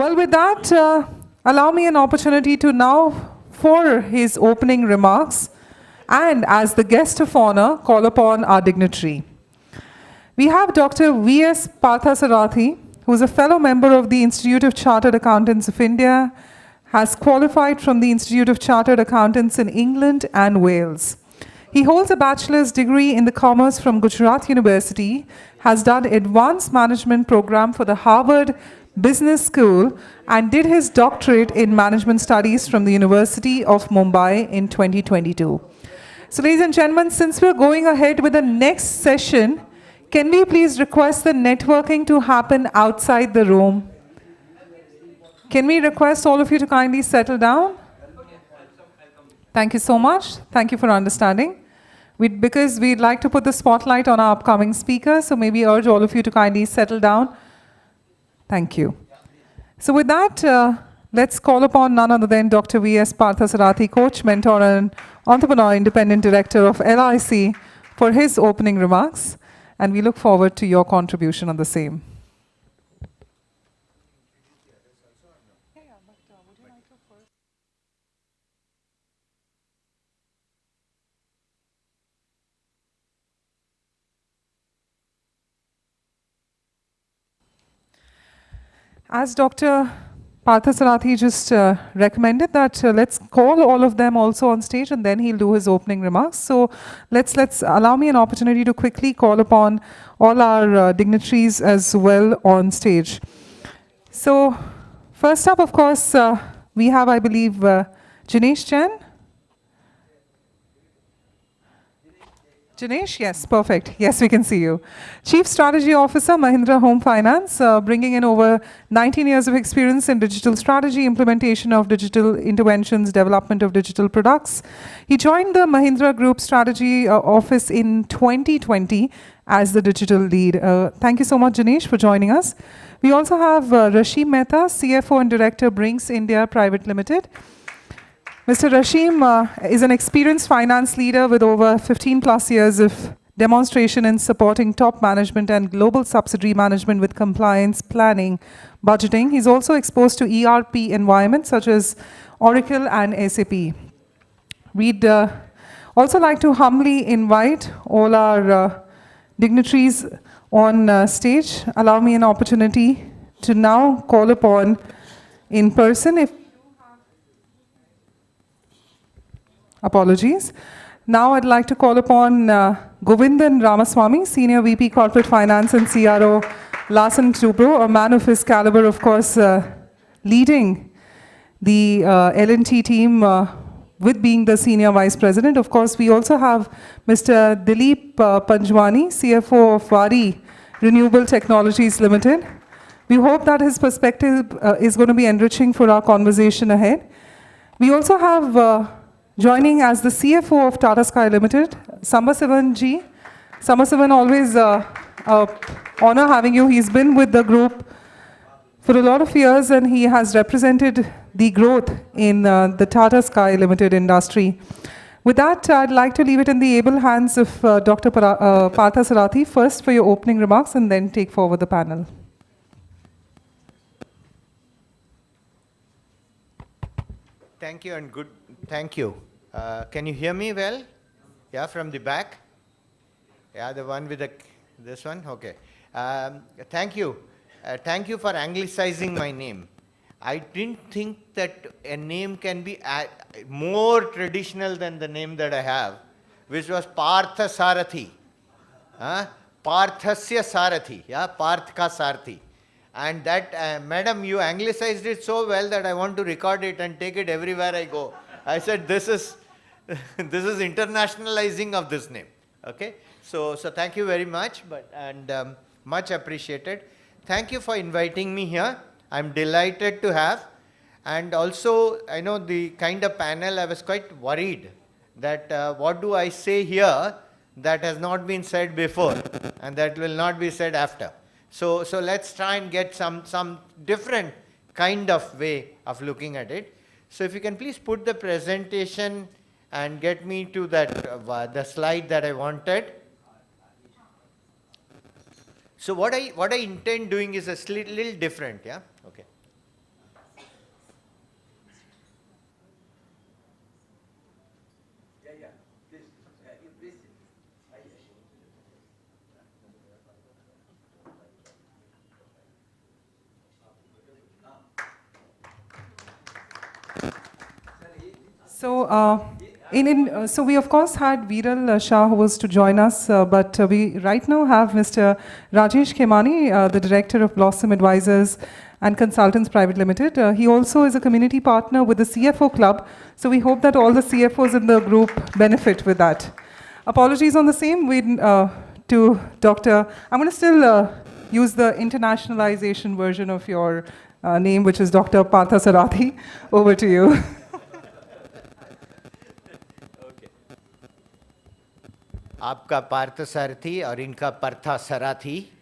Well, with that, allow me an opportunity to now, for his opening remarks, and as the guest of honor, call upon our dignitary. We have Dr. V.S. Parthasarathi, who is a fellow member of the Institute of Chartered Accountants of India, has qualified from the Institute of Chartered Accountants in England and Wales. He holds a bachelor's degree in the commerce from Gujarat University, has done advanced management program for the Harvard Business School, and did his doctorate in management studies from the University of Mumbai in 2022. So ladies and gentlemen, since we're going ahead with the next session, can we please request the networking to happen outside the room? Can we request all of you to kindly settle down? Thank you so much. Thank you for understanding. Because we'd like to put the spotlight on our upcoming speaker, so maybe urge all of you to kindly settle down. Thank you. So with that, let's call upon none other than Dr. V.S. Parthasarathi, coach, mentor, and entrepreneur, independent director of LIC, for his opening remarks. And we look forward to your contribution on the same. As Dr. Parthasarathi just recommended that let's call all of them also on stage, and then he'll do his opening remarks. So let's allow me an opportunity to quickly call upon all our dignitaries as well on stage. So first up, of course, we have, I believe, Jinesh Chen. Jinesh, yes, perfect. Yes, we can see you. Chief Strategy Officer, Mahindra Home Finance, bringing in over 19 years of experience in digital strategy, implementation of digital interventions, development of digital products. He joined the Mahindra Group Strategy Office in 2020 as the digital lead. Thank you so much, Jinesh, for joining us. We also have Rashim Mehta, CFO and Director, Brinks India Private Limited. Mr. Rashim is an experienced finance leader with over 15 plus years of demonstration in supporting top management and global subsidiary management with compliance, planning, budgeting. He's also exposed to ERP environments such as Oracle and SAP. We'd also like to humbly invite all our dignitaries on stage. Allow me an opportunity to now call upon in person. Apologies. Now I'd like to call upon Govindan Ramaswamy, Senior VP Corporate Finance and CRO, Larsen Toubro, a man of his caliber, of course, leading the L&T team with being the Senior Vice President. Of course, we also have Mr. Dilip Panjwani, CFO of Wari Renewable Technologies Limited. We hope that his perspective is going to be enriching for our conversation ahead. We also have joining as the CFO of Tata Sky Limited, Sambasivan ji. Sambasivan, always honor having you. He's been with the group for a lot of years, and he has represented the growth in the Tata Sky Limited industry. With that, I'd like to leave it in the able hands of Dr. Parthasarathi, first for your opening remarks, and then take forward the panel. Thank you and good. Thank you. Can you hear me well? Yeah, from the back? Yeah, the one with this one? Okay. Thank you. Thank you for anglicizing my name. I didn't think that a name can be more traditional than the name that I have, which was Partha Sarathi. Parthasya Sarathi. Yeah, Parthka Sarathi. And that, madam, you anglicized it so well that I want to record it and take it everywhere I go. I said, this is internationalizing of this name. Okay, so thank you very much, and much appreciated. Thank you for inviting me here. I'm delighted to have, and also I know the kind of panel. I was quite worried that what do I say here that has not been said before, and that will not be said after. So let's try and get some different kind of way of looking at it. So if you can please put the presentation and get me to that the slide that I wanted. So what I intend doing is a little different, yeah? Okay. So, so we of course had Viral Shah who was to join us, but we right now have Mr. Rajesh Khemani, the director of Blossom Advisors and Consultants Private Limited. He also is a community partner with the CFO Club, so we hope that all the CFOs in the group benefit with that. Apologies on the same to Dr. I'm going to still use the internationalization version of your name, which is Dr. Partha Sarathi. Over to you. आपका पार्थ सारथी और इनका पर्था सराथी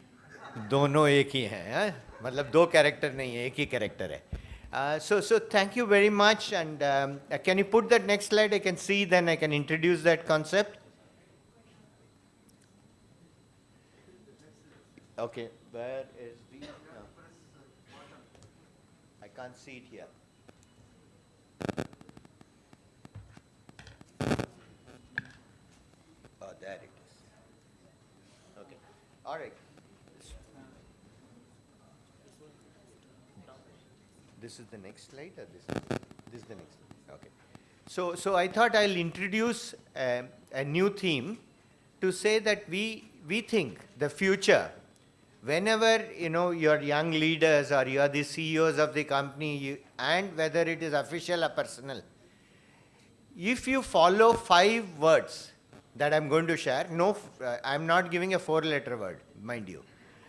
दोनों एक ही हैं, मतलब दो character नहीं है, एक ही कैरेक्टर है. So thank you very much, and can you put that next slide? I can see, then I can introduce that concept. Okay, where is the? No. I can't see it here. Oh, there it is. Okay, all right. This is the next slide, or this is the next slide? Okay. So I thought I'll introduce a new theme to say that we think the future, whenever you're young leaders or you are the CEOs of the company, and whether it is official or personal, if you follow 5 words that I'm going to share, I'm not giving a 4-letter word, mind you.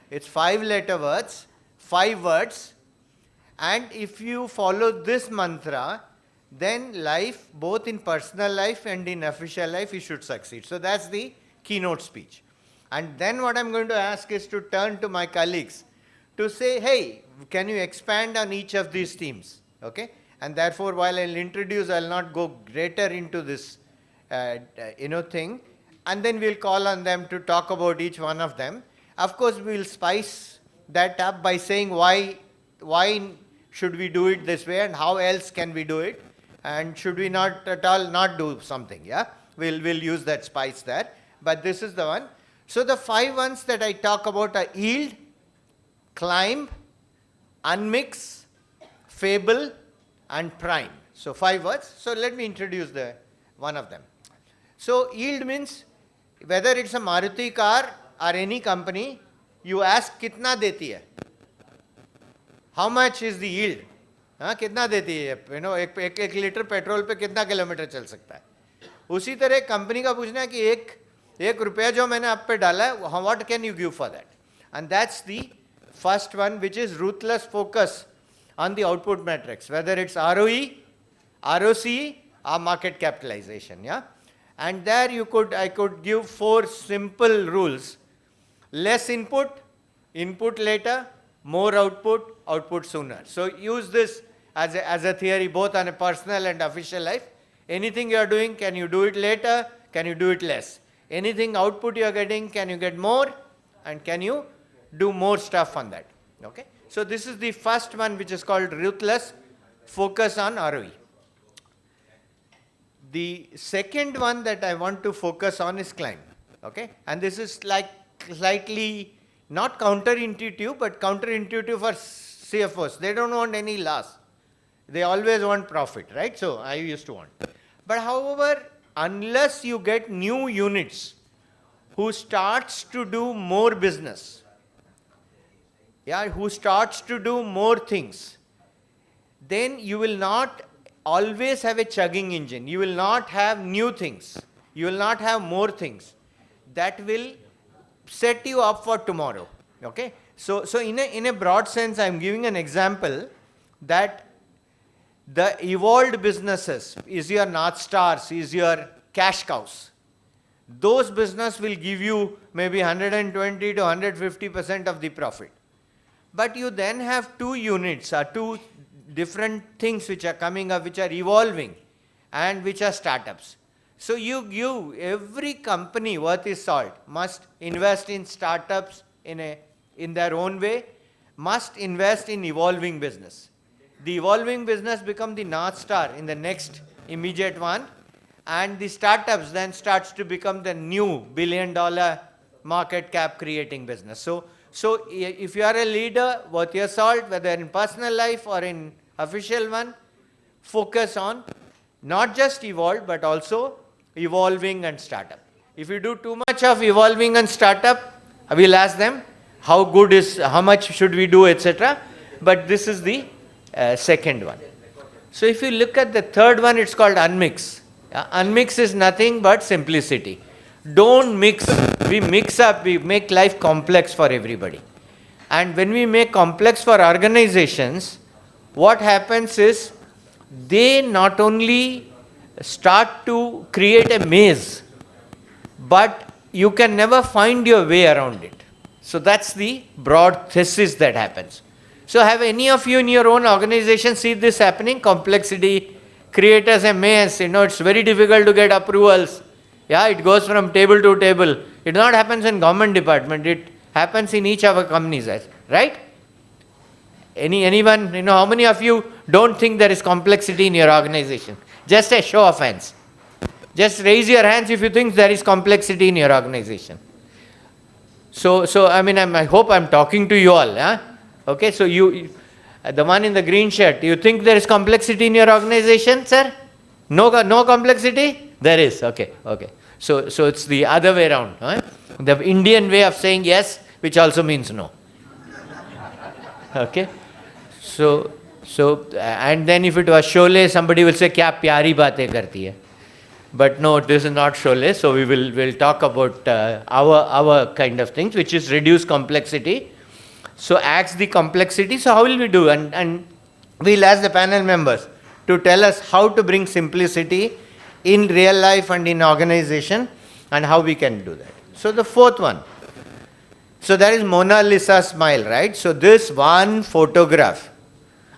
It's 5-letter words, 5 words, and if you follow this mantra, then life, both in personal life and in official life, you should succeed. So that's the keynote speech. And then what I'm going to ask is to turn to my colleagues to say, hey, can you expand on each of these themes? Okay? And therefore, while I'll introduce, I'll not go greater into this thing. And then we'll call on them to talk about each one of them. Of course, we'll spice that up by saying why should we do it this way and how else can we do it? And should we not at all not do something? Yeah? We'll use that spice there. But this is the one. So the 5 ones that I talk about are yield, climb, unmix, fable, and prime. So 5 words. So let me introduce the one of them. So yield means whether it's a Maruti car or any company, you ask kitna deti hai? How much is the yield? कितना देती है? एक litre petrol पे कितना kilometre चल सकता है? उसी तरह कंपनी का पूछना है कि एक रुपया जो मैंने आप पे डाला है, what can you give for that? And that's the first one, which is ruthless focus on the output metrics, whether it's ROE, ROC, or market capitalization. Yeah, and there I could give 4 simple rules: less input, input later, more output, output sooner. So use this as a theory both on a personal and official life. Anything you are doing, can you do it later? Can you do it less? Anything output you are getting, can you get more? And can you do more stuff on that? Okay. So this is the first one, which is called ruthless focus on ROE. The second one that I want to focus on is climb. Okay. And this is like slightly not counterintuitive, but counterintuitive for CFOs. They don't want any loss. They always want profit, right? So I used to want. But however, unless you get new units who starts to do more business, who starts to do more things, then you will not always have a chugging engine. You will not have new things. You will not have more things that will set you up for tomorrow. Okay? So in a broad sense, I'm giving an example that the evolved businesses is your North Stars, is your cash cows. Those business will give you maybe 120 to 150% of the profit. But you then have 2 units or 2 different things which are coming up, which are evolving and which are startups. So every company worth its salt must invest in startups in their own way, must invest in evolving business. The evolving business become the North Star in the next immediate one, and the startups then starts to become the new billion-dollar market cap creating business. So if you are a leader, worth your salt, whether in personal life or in official one, focus on not just evolve, but also evolving and startup. If you do too much of evolving and startup, I will ask them how good is, how much should we do, etc. But this is the second one. So if you look at the third one, it's called unmix. Unmix is nothing but simplicity. Don't mix. We mix up, we make life complex for everybody. And when we make complex for organizations, what happens is they not only start to create a maze, but you can never find your way around it. So that's the broad thesis that happens. So have any of you in your own organization see this happening? Complexity, create as a maze, it's very difficult to get approvals. Yeah, it goes from table to table. It not happens in government department, it happens in each of our companies, right? Anyone, how many of you don't think there is complexity in your organization? Just a show of hands. Just raise your hands if you think there is complexity in your organization. So I hope I'm talking to you all. Huh? Okay, so you, the one in the green shirt, you think there is complexity in your organization, sir? No complexity? There is. Okay. So it's the other way around. Huh? The Indian way of saying yes, which also means no. Okay. So and then if it was Sholay, somebody will say, "Kya pyari baatein karti hai." But no, this is not Sholay. So we'll talk about our kind of things, which is reduce complexity. So axe the complexity. So how will we do? And we'll ask the panel members to tell us how to bring simplicity in real life and in organization, and how we can do that. So the fourth one. So there is Mona Lisa smile, right? So this one photograph,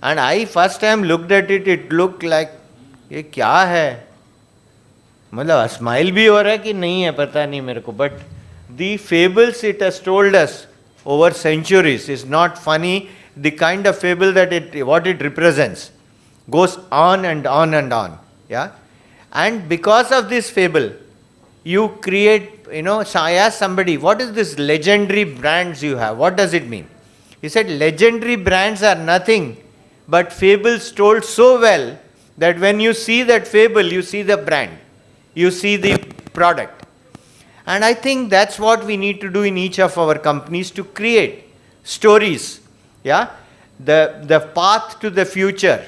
and I first time looked at it, it looked like, ये क्या है? मतलब smile भी हो रहा है कि नहीं है पता नहीं मेरे को. But the fables it has told us over centuries is not funny. The kind of fable that what it represents goes on and on and on. Yeah, and because of this fable, you create. So I asked somebody, what is this legendary brands you have? What does it mean? He said, legendary brands are nothing but fables told so well that when you see that fable, you see the brand, you see the product. And I think that's what we need to do in each of our companies, to create stories. Yeah, the path to the future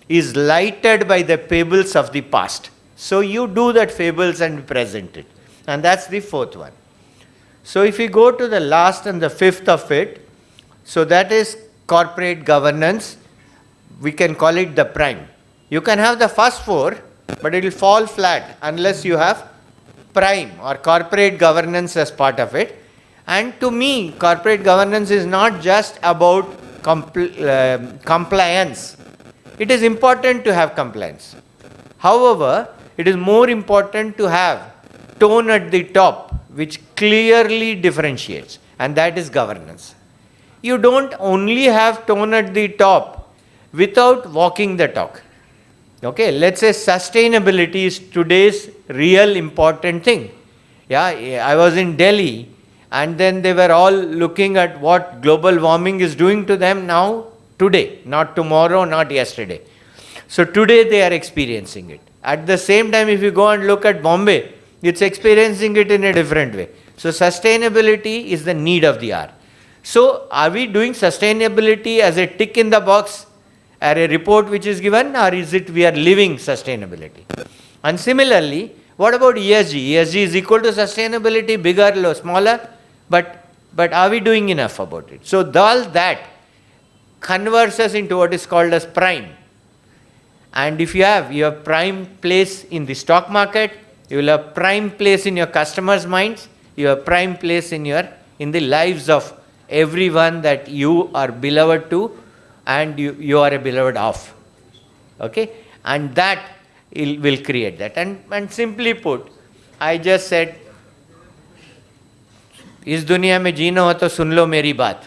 is lighted by the fables of the past. So you do that fables and present it. And that's the fourth one. So if we go to the last and the fifth of it, so that is corporate governance. We can call it the prime. You can have the first four, but it will fall flat unless you have prime or corporate governance as part of it. And to me, corporate governance is not just about compliance. It is important to have compliance. However, it is more important to have tone at the top, which clearly differentiates, and that is governance. You don't only have tone at the top without walking the talk. Okay, let's say sustainability is today's real important thing. Yeah, I was in Delhi, and then they were all looking at what global warming is doing to them now, today, not tomorrow, not yesterday. So today they are experiencing it. At the same time, if you go and look at Bombay, it's experiencing it in a different way. So sustainability is the need of the hour. So are we doing sustainability as a tick in the box or a report which is given, or is it we are living sustainability? And similarly, what about ESG? ESG is equal to sustainability, bigger, low, smaller, but are we doing enough about it? So all that converts us into what is called as prime. And if you have your prime place in the stock market, you will have prime place in your customers' minds, you have prime place in the lives of everyone that you are beloved to and you are a beloved of. Okay? And that will create that. And simply put, I just said, इस दुनिया में जीना हो तो सुन लो मेरी बात.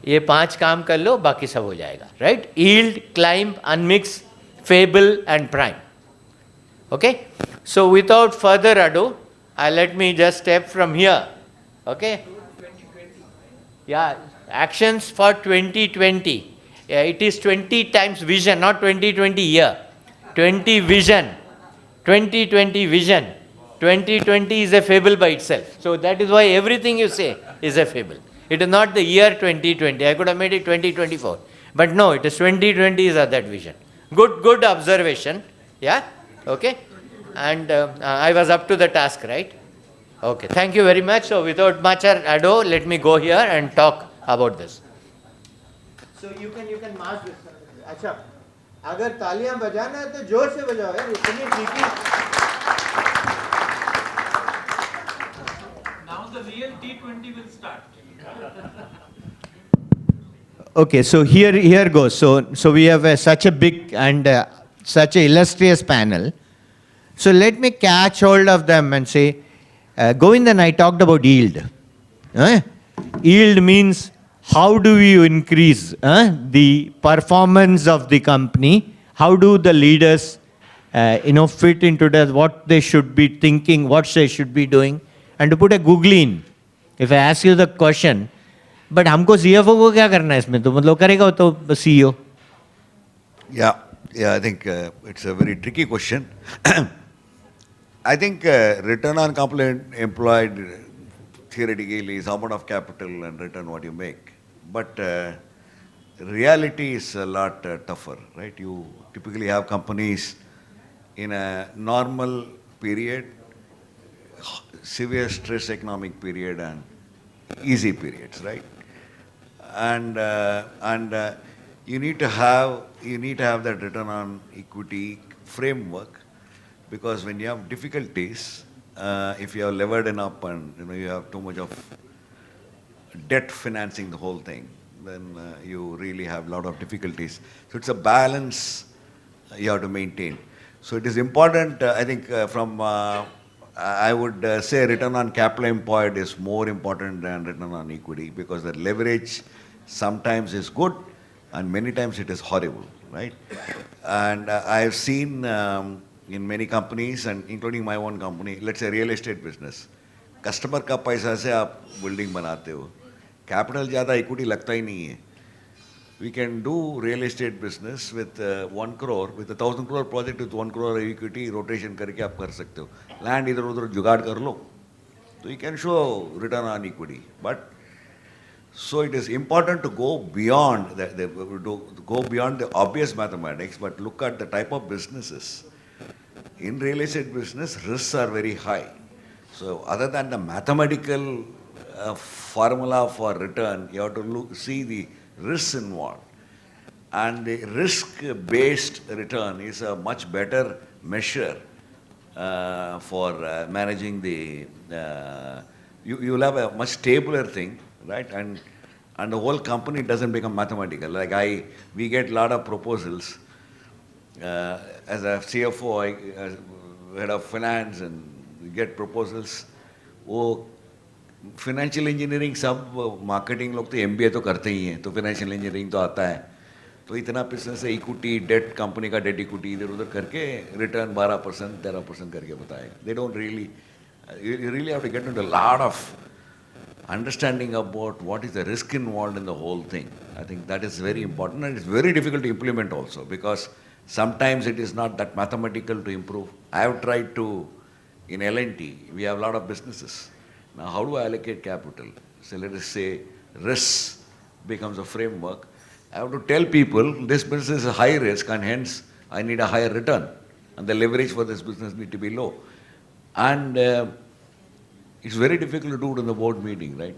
ये 5 काम कर लो, बाकी सब हो जाएगा. Right? Yield, climb, unmix, fable and prime. Okay? So without further ado, let me just step from here. Okay? Yeah, actions for 2020. Yeah, it is 20 times vision, not 2020 year. 20 vision. 2020 vision. 2020 is a fable by itself. So that is why everything you say is a fable. It is not the year 2020. I could have made it 2024. But no, it is 2020 is that vision. Good observation. Yeah? Okay? And I was up to the task, right? Okay, thank you very much. So without much ado, let me go here and talk about this. So you can mark this. अच्छा, अगर तालियां बजाना है तो जोर से बजाओ यार, इतनी tricky. Now the real T20 will start. Okay, so here goes. So we have such a big and such a illustrious panel. So let me catch hold of them and say, Govindan, I talked about yield. Yield means how do you increase the performance of the company? How do the leaders, fit into that, what they should be thinking, what they should be doing? And to put a googly in, if I ask you the question, but हमको CFO को क्या करना है इसमें? तो मतलब करेगा तो CEO. Yeah, I think it's a very tricky question. I think return on capital employed theoretically is amount of capital and return what you make. But reality is a lot tougher, right? You typically have companies in a normal period, severe stress economic period and easy periods, right? And you need to have that return on equity framework, because when you have difficulties, if you are levered enough and you have too much of debt financing the whole thing, then you really have a lot of difficulties. So it's a balance you have to maintain. So it is important, I think, I would say return on capital employed is more important than return on equity, because the leverage sometimes is good and many times it is horrible, right? And I've seen in many companies, and including my own company, let's say real estate business, customer का पैसा से आप building बनाते हो, capital ज़्यादा equity लगता ही नहीं है. We can do real estate business with 1 crore, with a 1,000 crore project with 1 crore equity rotation करके आप कर सकते हो. Land इधर उधर जुगाड़ कर लो, तो you can show return on equity. But so it is important to go beyond the obvious mathematics, but look at the type of businesses. In real estate business, risks are very high. So other than the mathematical formula for return, you have to see the risks involved. And the risk-based return is a much better measure for managing the, you'll have a much stabler thing, right? And the whole company doesn't become mathematical. Like we get a lot of proposals. As a CFO, head of finance, and we get proposals. वो financial engineering सब marketing लोग तो MBA तो करते ही हैं, तो financial engineering तो आता है. तो इतना business है, equity, debt, company का debt equity इधर उधर करके return 12%, 13% करके बताएगा. They don't really, you really have to get into a lot of understanding about what is the risk involved in the whole thing. I think that is very important, and it's very difficult to implement also, because sometimes it is not that mathematical to improve. I have tried to, in L&T, we have a lot of businesses. Now, how do I allocate capital? So let us say risk becomes a framework. I have to tell people this business is high risk and hence I need a higher return. And the leverage for this business need to be low. And it's very difficult to do it in the board meeting, right?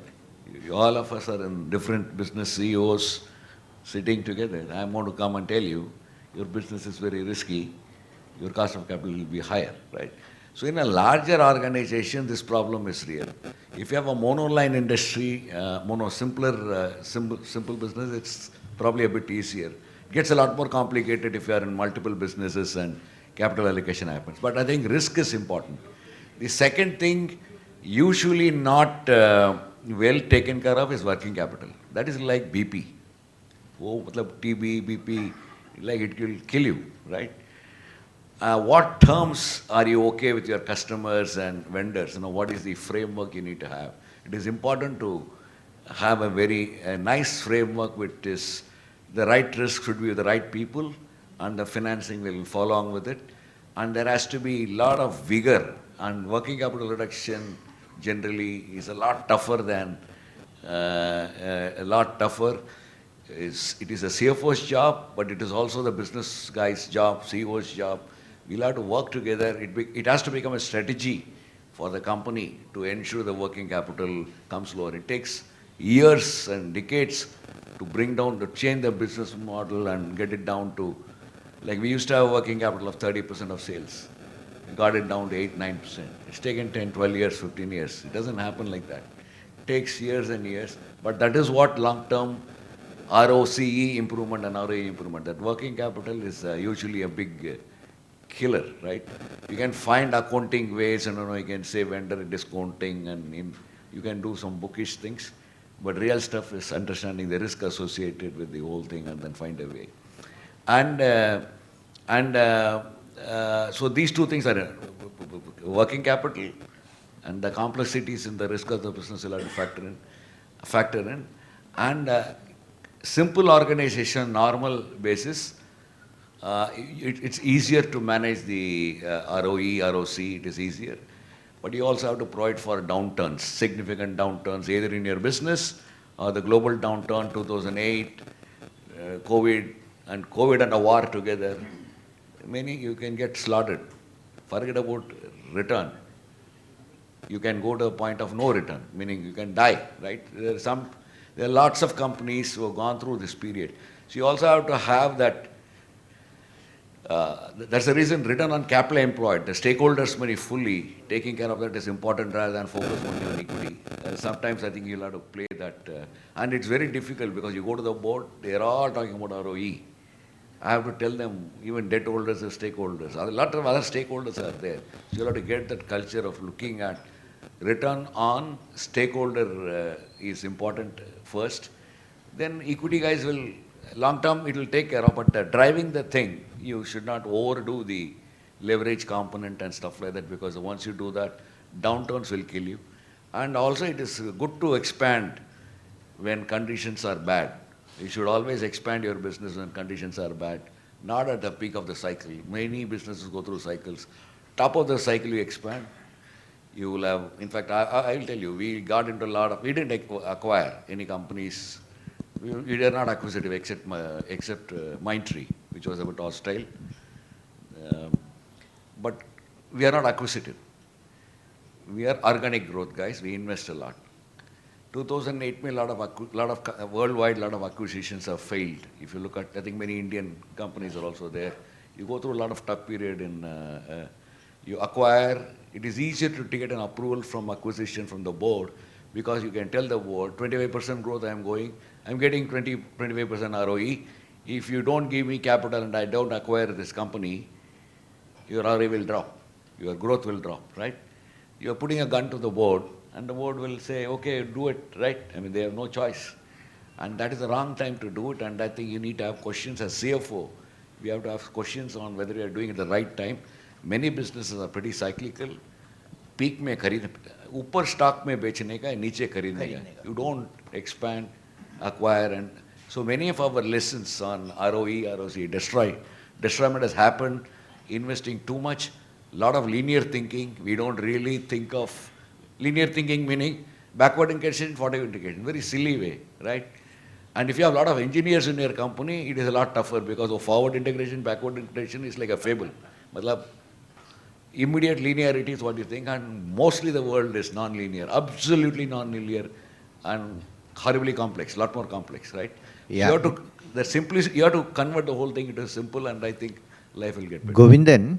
All of us are in different business CEOs sitting together. I'm going to come and tell you, your business is very risky, your cost of capital will be higher, right? So in a larger organization, this problem is real. If you have a monoline industry, simple business, it's probably a bit easier. It gets a lot more complicated if you are in multiple businesses and capital allocation happens. But I think risk is important. The second thing, usually not well taken care of, is working capital. That is like BP. Oh, TB, BP, like it will kill you, right? what terms are you okay with your customers and vendors? What is the framework you need to have? It is important to have a nice framework which is the right risk should be with the right people and the financing will follow along with it. And there has to be a lot of vigor, and working capital reduction generally is a lot tougher than a lot tougher. It is a CFO's job, but it is also the business guy's job, CEO's job. We'll have to work together. It has to become a strategy for the company to ensure the working capital comes lower. It takes years and decades to bring down, to change the business model and get it down to, like we used to have a working capital of 30% of sales. We got it down to 8, 9%. It's taken 10, 12 years, 15 years. It doesn't happen like that. It takes years and years, but that is what long-term ROCE improvement and ROE improvement. That working capital is usually a big killer, right? You can find accounting ways, and you can say vendor discounting, and you can do some bookish things, but real stuff is understanding the risk associated with the whole thing and then find a way. So these two things are working capital and the complexities in the risk of the business will have to factor in, and simple organization, normal basis, it's easier to manage the ROE, ROC, it is easier. But you also have to provide for downturns, significant downturns, either in your business or the global downturn, 2008, COVID and a war together. You can get slaughtered. Forget about return. You can go to a point of no return, meaning you can die, right? There are lots of companies who have gone through this period. So you also have to have that. That's the reason return on capital employed, the stakeholders' money fully, taking care of that is important rather than focus only on equity. Sometimes I think you'll have to play that. And it's very difficult because you go to the board, they're all talking about ROE. I have to tell them, even debt holders and stakeholders. A lot of other stakeholders are there. So you'll have to get that culture of looking at return on stakeholder is important first. Then equity guys will, long term, it will take care of, but driving the thing, you should not overdo the leverage component and stuff like that, because once you do that, downturns will kill you. And also it is good to expand when conditions are bad. You should always expand your business when conditions are bad, not at the peak of the cycle. Many businesses go through cycles. Top of the cycle you expand, you will have, in fact, I will tell you, we got into a lot of, we didn't acquire any companies. We are not acquisitive except Mindtree, which was a bit hostile. But we are not acquisitive. We are organic growth guys. We invest a lot. 2008, worldwide, lot of acquisitions have failed. If you look at, I think many Indian companies are also there. You go through a lot of tough period you acquire. It is easier to get an approval from acquisition from the board, because you can tell the board, 25% growth I'm getting 25% ROE. If you don't give me capital and I don't acquire this company, your ROE will drop, your growth will drop, right? You're putting a gun to the board, and the board will say, okay, do it, right? I mean, they have no choice. And that is the wrong time to do it, and I think you need to have questions as CFO. We have to have questions on whether you are doing it at the right time. Many businesses are pretty cyclical. Peak में खरीद, ऊपर stock में बेचने का, नीचे खरीदने का. You don't expand, acquire, and so many of our lessons on ROE, ROC, destroyment has happened, investing too much, lot of linear thinking. We don't really think of linear thinking, meaning backward integration, forward integration, very silly way, right? And if you have a lot of engineers in your company, it is a lot tougher, because of forward integration, backward integration is like a fable. Matlab, immediate linearity is what you think, and mostly the world is non-linear, absolutely non-linear, and horribly complex, lot more complex, right? Yeah. So you have to convert the whole thing into simple, and I think life will get better. Govindan,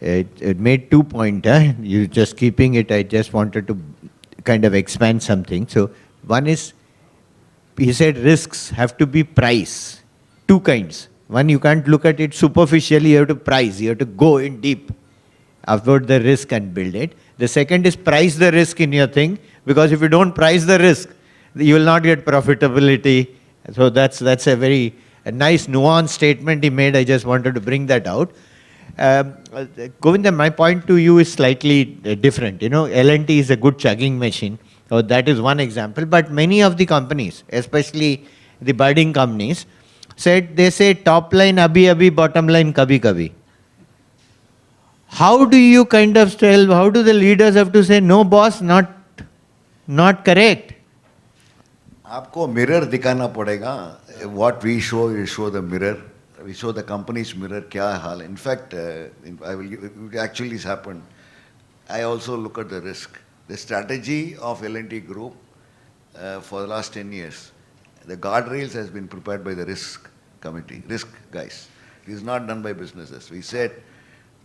it made 2 points. You just keeping it, I just wanted to kind of expand something. So one is, he said risks have to be price. Two kinds. One, you can't look at it superficially, you have to price, you have to go in deep about the risk and build it. The second is price the risk in your thing, because if you don't price the risk, you will not get profitability. So that's a very nice nuanced statement he made. I just wanted to bring that out. Govinda, my point to you is slightly different. You know, L&T is a good chugging machine. So that is one example. But many of the companies, especially the budding companies, they say top line abhi abhi, bottom line kabhi kabhi. How do you kind of tell, how do the leaders have to say, no boss, not correct? आपको mirror दिखाना पड़ेगा. What we show, you show the mirror. We show the company's mirror. क्या हाल है? In fact, I will give, it actually has happened. I also look at the risk. The strategy of L&T Group for the last 10 years, the guardrails has been prepared by the risk committee, risk guys. It is not done by businesses. We said,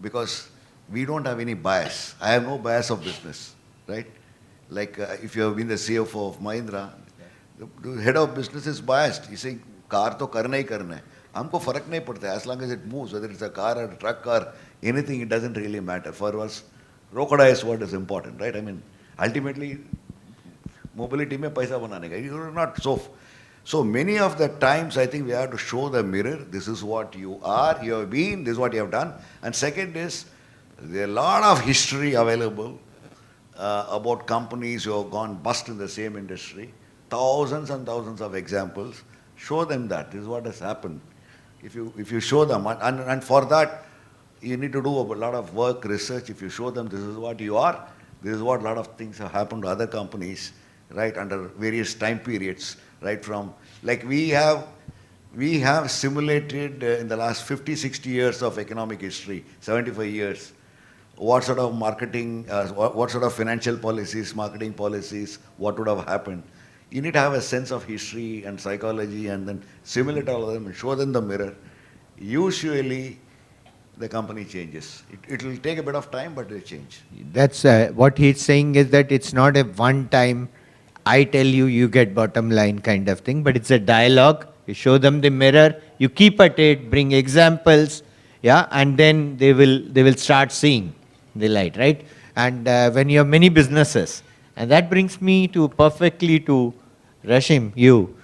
because we don't have any bias. I have no bias of business, right? Like if you have been the CFO of Mahindra, the head of business is biased. He saying, car to karna hi karna hai. हमको फर्क नहीं पड़ता है. As long as it moves, whether it's a car or a truck or anything, it doesn't really matter. For us, रोकड़ा is what is important, right? I mean, ultimately, mobility में पैसा बनाने का. You're not so many of the times I think we have to show the mirror. This is what you are, you have been, this is what you have done. And second is, there are a lot of history available about companies who have gone bust in the same industry. Thousands and thousands of examples. Show them that. This is what has happened. If you show them, and for that, you need to do a lot of work, research. If you show them this is what you are, this is what a lot of things have happened to other companies, right, under various time periods, right, from, like we have simulated in the last 50, 60 years of economic history, 75 years, what sort of marketing, what sort of financial policies, marketing policies, what would have happened. You need to have a sense of history and psychology and then simulate all of them and show them the mirror. Usually, the company changes. It will take a bit of time, but it will change. That's what he's saying is that it's not a one-time, I tell you, you get bottom line kind of thing, but it's a dialogue. You show them the mirror, you keep at it, bring examples, yeah, and then they will start seeing the light, right? And when you have many businesses, and that brings me to perfectly to Rashim, you.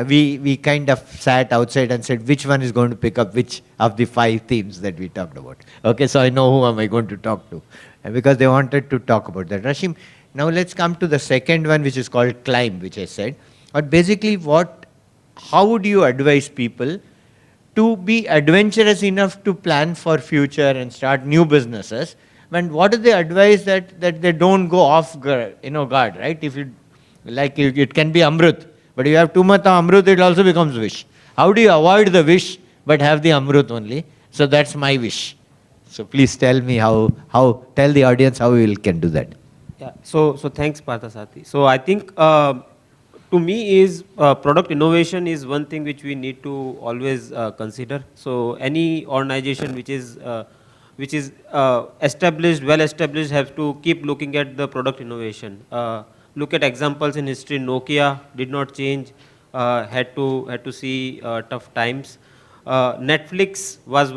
We kind of sat outside and said, which one is going to pick up which of the 5 themes that we talked about? Okay, so I know who am I going to talk to. And because they wanted to talk about that. Rashim, now let's come to the second one, which is called climb, which I said. But basically, how would you advise people to be adventurous enough to plan for future and start new businesses? And what is the advice that they don't go off guard, right? If you like, it can be Amrut, but if you have too much of Amrut, it also becomes wish. How do you avoid the wish but have the Amrut only? So that's my wish. So please tell me tell the audience how you can do that. Yeah. So thanks, Parthasati. So I think to me is product innovation is one thing which we need to always consider. So any organization which is established, well established, have to keep looking at the product innovation. Look at examples in history. Nokia did not change, had to see tough times. Netflix was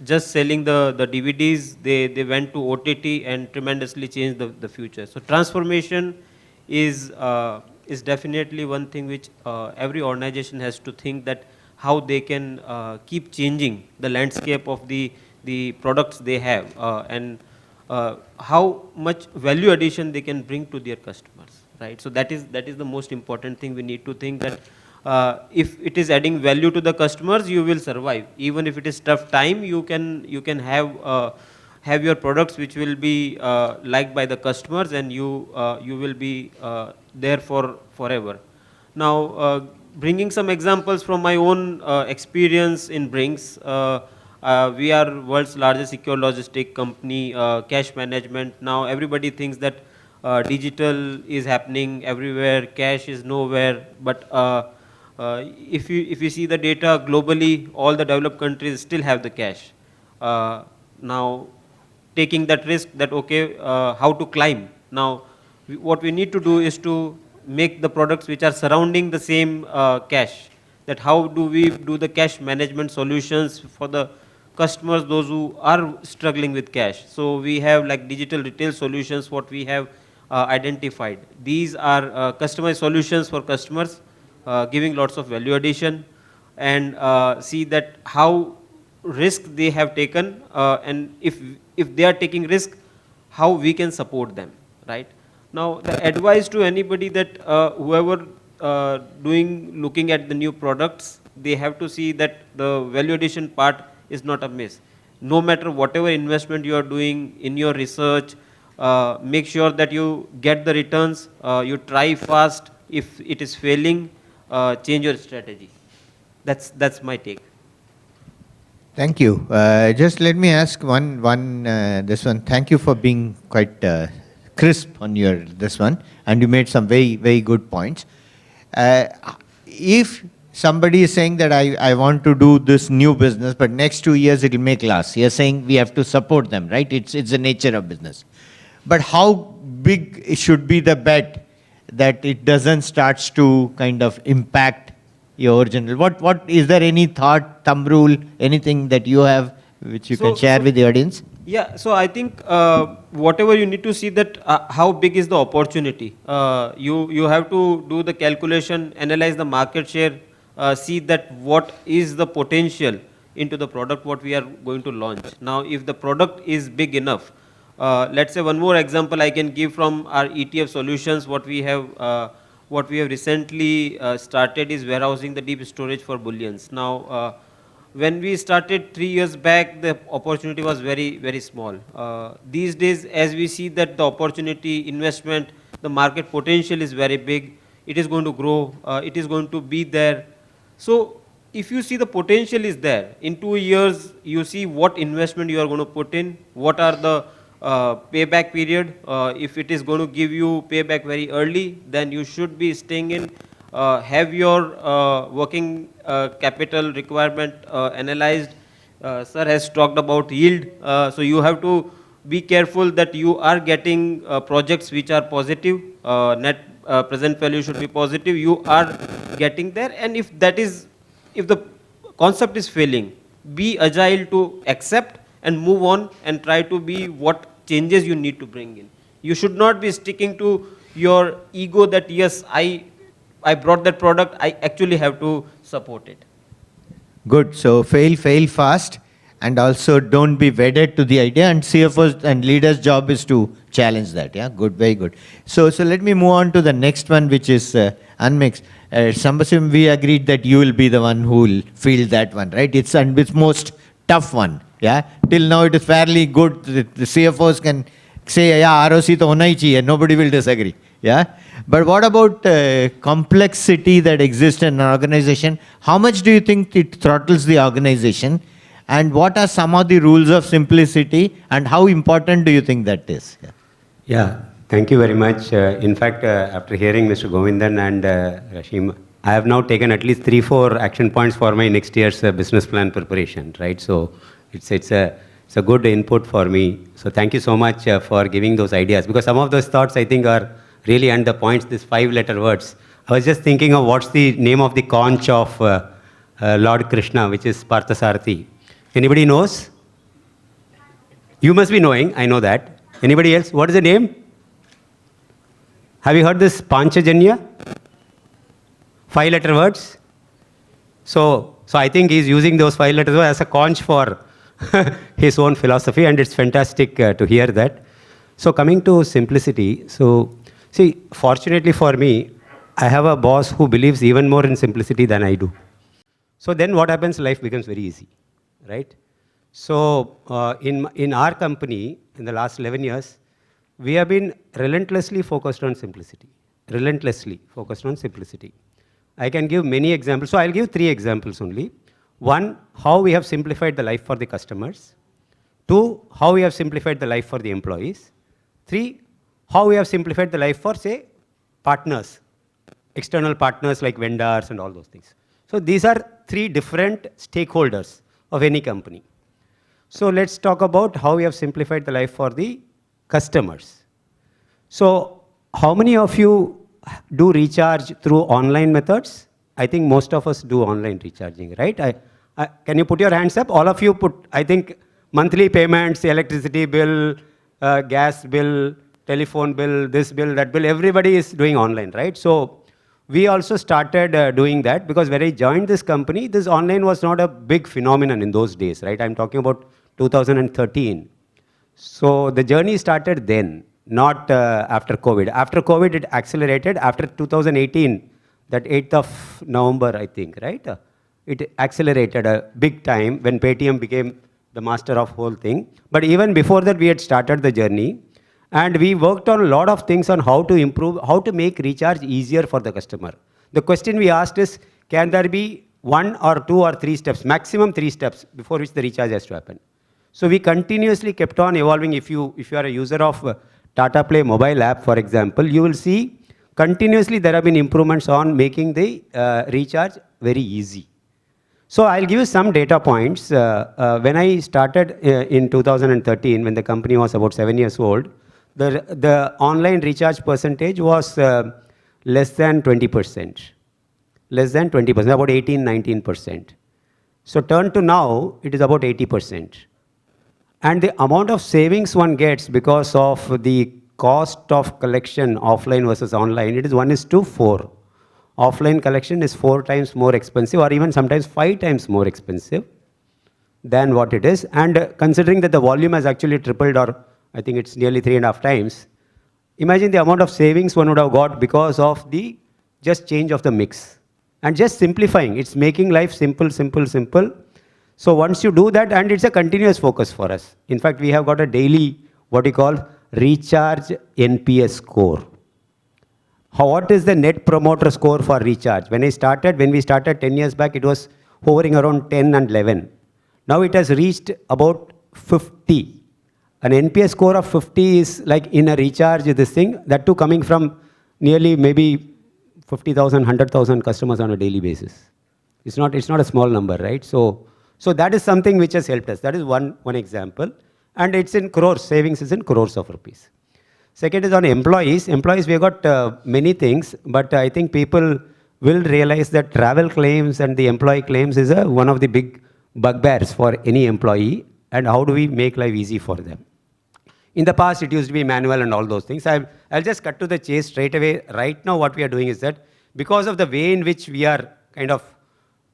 just selling the DVDs. They went to OTT and tremendously changed the future. So transformation is definitely one thing which every organization has to think, that how they can keep changing the landscape of the products they have, and how much value addition they can bring to their customers, right? So that is the most important thing we need to think, that if it is adding value to the customers, you will survive. Even if it is tough time, you can have your products which will be liked by the customers, and you will be there for forever. Now, bringing some examples from my own experience in Brinks. We are world's largest secure logistic company, cash management. Now everybody thinks that digital is happening everywhere, cash is nowhere. But if you see the data globally, all the developed countries still have the cash. Now, taking that risk, that okay, how to climb. Now, what we need to do is to make the products which are surrounding the same cash. That how do we do the cash management solutions for the customers, those who are struggling with cash. So we have like digital retail solutions, what we have identified. These are customized solutions for customers, giving lots of value addition, and see that how risk they have taken, and if they are taking risk, how we can support them, right? Now, the advice to anybody that whoever looking at the new products, they have to see that the value addition part is not a miss. No matter whatever investment you are doing in your research, make sure that you get the returns, you try fast. If it is failing, change your strategy. That's my take. Thank you. Just let me ask this one. Thank you for being quite crisp on your this one, and you made some very, very good points. If somebody is saying that I want to do this new business, but next 2 years it will make loss, you're saying we have to support them, right? It's the nature of business. But how big should be the bet that it doesn't starts to kind of impact your original? What is there any thumb rule, anything that you have which you can share with the audience? Yeah, so I think whatever you need to see that how big is the opportunity. You have to do the calculation, analyze the market share, see that what is the potential into the product what we are going to launch. Now, if the product is big enough, let's say one more example I can give from our ETF solutions. What we have recently started is warehousing the deep storage for bullions. Now, when we started 3 years back, the opportunity was very, very small. These days, as we see that the opportunity, investment, the market potential is very big, it is going to grow, it is going to be there. So, if you see the potential is there, in 2 years, you see what investment you are going to put in, what are the payback period. If it is going to give you payback very early, then you should be staying in. Have your working capital requirement analyzed. Sir has talked about yield. So you have to be careful that you are getting projects which are positive. Net present value should be positive. You are getting there. And if the concept is failing, be agile to accept and move on and try to be what changes you need to bring in. You should not be sticking to your ego that yes, I brought that product, I actually have to support it. Good. So fail fast, and also don't be wedded to the idea. And CFOs and leaders' job is to challenge that. Yeah, good, very good. So let me move on to the next one, which is unmixed. Sambasim, we agreed that you will be the one who will field that one, right? It's most tough one. Yeah. Till now it is fairly good. The CFOs can say, yeah, ROC to hona hi chahiye. Nobody will disagree. Yeah. But what about complexity that exists in an organization? How much do you think it throttles the organization? And what are some of the rules of simplicity? And how important do you think that is? Yeah, thank you very much. In fact, after hearing Mr. Govindan and Rashim, I have now taken at least 3-4 action points for my next year's business plan preparation, right? So it's a good input for me. So thank you so much for giving those ideas, because some of those thoughts I think are really under points, these 5-letter words. I was just thinking of what's the name of the conch of Lord Krishna, which is Parthasarathi. Anybody knows? You must be knowing, I know that. Anybody else? What is the name? Have you heard this Panchajanya? 5-letter words. So I think he's using those 5 letters as a conch for his own philosophy, and it's fantastic to hear that. So coming to simplicity, so see, fortunately for me, I have a boss who believes even more in simplicity than I do. So then what happens? Life becomes very easy, right? So in our company, in the last 11 years, we have been relentlessly focused on simplicity. Relentlessly focused on simplicity. I can give many examples. So I'll give 3 examples only. 1, how we have simplified the life for the customers. 2, how we have simplified the life for the employees. 3, how we have simplified the life for, say, partners, external partners like vendors and all those things. So these are 3 different stakeholders of any company. So let's talk about how we have simplified the life for the customers. So how many of you do recharge through online methods? I think most of us do online recharging, right? Can you put your hands up? All of you put, I think, monthly payments, electricity bill, gas bill, telephone bill, this bill, that bill, everybody is doing online, right? So we also started doing that because when I joined this company, this online was not a big phenomenon in those days, right? I'm talking about 2013. So the journey started then, not after COVID. After COVID, it accelerated. After 2018, that 8th of November, I think, right? It accelerated a big time when Paytm became the master of whole thing. But even before that, we had started the journey. And we worked on a lot of things on how to improve, how to make recharge easier for the customer. The question we asked is, can there be 1 or 2 or 3 steps, maximum 3 steps before which the recharge has to happen? So we continuously kept on evolving. If you are a user of Tata Play mobile app, for example, you will see continuously there have been improvements on making the recharge very easy. So I'll give you some data points. When I started in 2013, when the company was about 7 years old, the online recharge percentage was less than 20%. Less than 20%, about 18, 19%. So turn to now, it is about 80%. And the amount of savings one gets because of the cost of collection offline versus online, it is 1:4. Offline collection is 4 times more expensive or even sometimes 5 times more expensive than what it is. And considering that the volume has actually tripled, or I think it's nearly 3.5 times, imagine the amount of savings one would have got because of the just change of the mix. And just simplifying, it's making life simple, simple, simple. So once you do that, and it's a continuous focus for us. In fact, we have got a daily, what we call recharge NPS score. What is the net promoter score for recharge? When we started 10 years back, it was hovering around 10 and 11. Now it has reached about 50. An NPS score of 50 is like in a recharge, this thing, that too coming from nearly maybe 50,000, 100,000 customers on a daily basis. It's not a small number, right? So that is something which has helped us. That is one example. And it's in crores, savings is in crores of rupees. Second is on employees. Employees, we have got many things, but I think people will realize that travel claims and the employee claims is one of the big bugbears for any employee, and how do we make life easy for them. In the past, it used to be manual and all those things. I'll just cut to the chase straight away. Right now, what we are doing is that because of the way in which we are kind of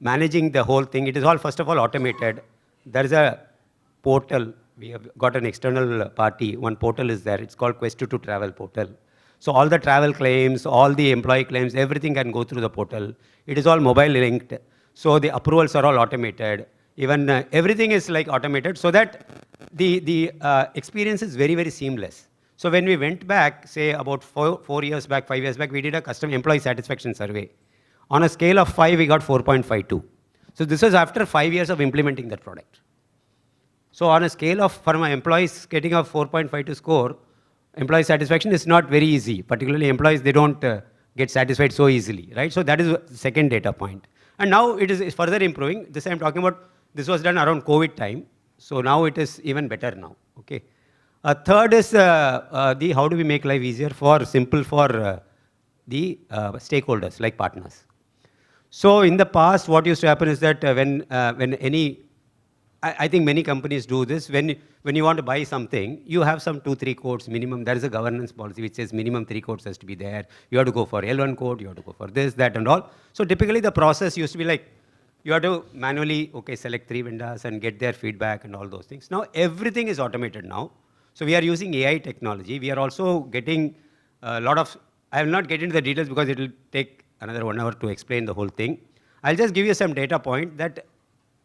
managing the whole thing, it is all, first of all, automated. There is a portal. We have got an external party. One portal is there. It's called Quest to Travel portal. So all the travel claims, all the employee claims, everything can go through the portal. It is all mobile linked. So the approvals are all automated. Even everything is like automated so that the experience is very, very seamless. So when we went back, say about 4 years back, 5 years back, we did a custom employee satisfaction survey. On a scale of 5, we got 4.52. So this was after 5 years of implementing that product. So on a scale of, for my employees getting a 4.52 score, employee satisfaction is not very easy. Particularly employees, they don't get satisfied so easily, right? So that is the second data point. And now it is further improving. This I'm talking about, this was done around COVID time. So now it is even better now, okay? Third is the how do we make life easier simple for the stakeholders like partners. So in the past, what used to happen is that when I think many companies do this, when you want to buy something, you have some 2-3 codes minimum. There is a governance policy which says minimum 3 codes has to be there. You have to go for L1 code, you have to go for this, that and all. So typically the process used to be like, you have to manually, select 3 vendors and get their feedback and all those things. Now everything is automated now. So we are using AI technology. We are also getting a lot of, I will not get into the details because it will take another 1 hour to explain the whole thing. I'll just give you some data point that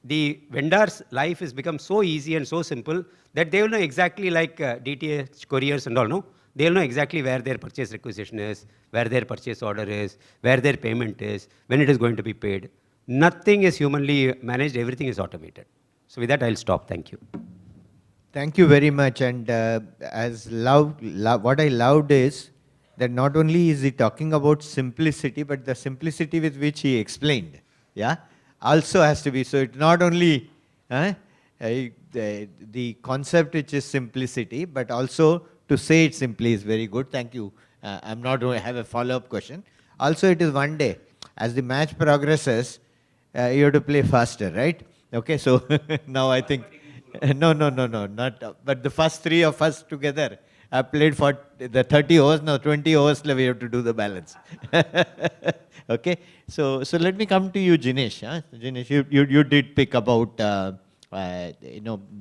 the vendor's life has become so easy and so simple that they will know exactly like DTH couriers and all, no? They will know exactly where their purchase requisition is, where their purchase order is, where their payment is, when it is going to be paid. Nothing is humanly managed, everything is automated. So with that, I'll stop. Thank you. Thank you very much. And what I loved is that not only is he talking about simplicity, but the simplicity with which he explained, yeah, also has to be. So it's not only the concept which is simplicity, but also to say it simply is very good. Thank you. I'm not going to have a follow-up question. Also, it is one day. As the match progresses, you have to play faster, right? Okay, so now I think, no, not, but the first 3 of us together, I played for the 30 overs, now 20 overs we have to do the balance. Okay, so let me come to you, Jinesh. Huh? Jinesh, you did pick about the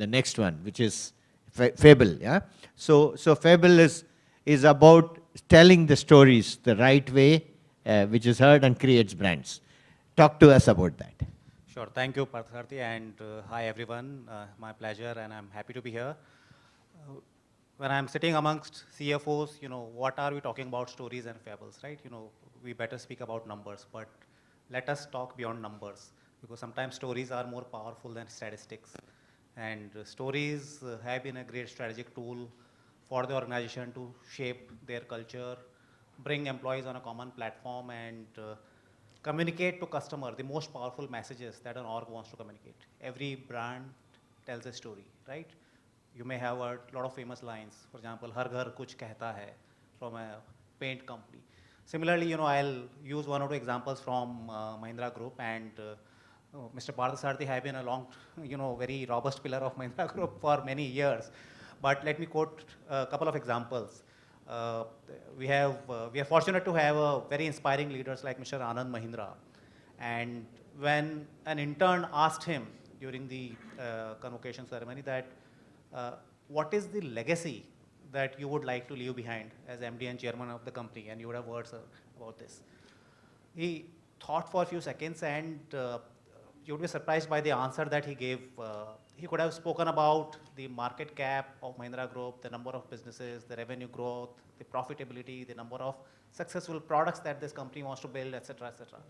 next one, which is fable. Yeah. So fable is about telling the stories the right way, which is heard and creates brands. Talk to us about that. Sure. Thank you, Partharthi, and hi everyone. My pleasure, and I'm happy to be here. When I'm sitting amongst CFOs, what are we talking about stories and fables, right? We better speak about numbers, but let us talk beyond numbers because sometimes stories are more powerful than statistics. And stories have been a great strategic tool for the organization to shape their culture, bring employees on a common platform, and communicate to customer the most powerful messages that an org wants to communicate. Every brand tells a story, right? You may have a lot of famous lines. For example, "Har ghar kuch kehta hai" from a paint company. Similarly, I'll use one or two examples from Mahindra Group, and Mr. Parthasarthi have been a long, very robust pillar of Mahindra Group for many years. But let me quote a couple of examples. Uh, we are fortunate to have very inspiring leaders like Mr. Anand Mahindra. And when an intern asked him during the convocation ceremony that what is the legacy that you would like to leave behind as MD and chairman of the company, and you would have words about this. He thought for a few seconds, and you would be surprised by the answer that he gave. He could have spoken about the market cap of Mahindra Group, the number of businesses, the revenue growth, the profitability, the number of successful products that this company wants to build, etc., etc.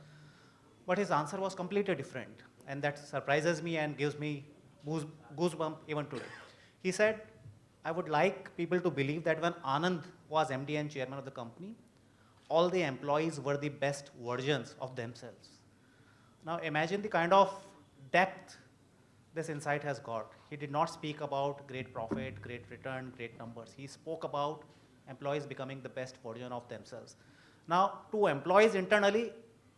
But his answer was completely different, and that surprises me and gives me goosebump even today. He said, "I would like people to believe that when Anand was MD and chairman of the company, all the employees were the best versions of themselves." Now imagine the kind of depth this insight has got. He did not speak about great profit, great return, great numbers. He spoke about employees becoming the best version of themselves. Now, to employees internally,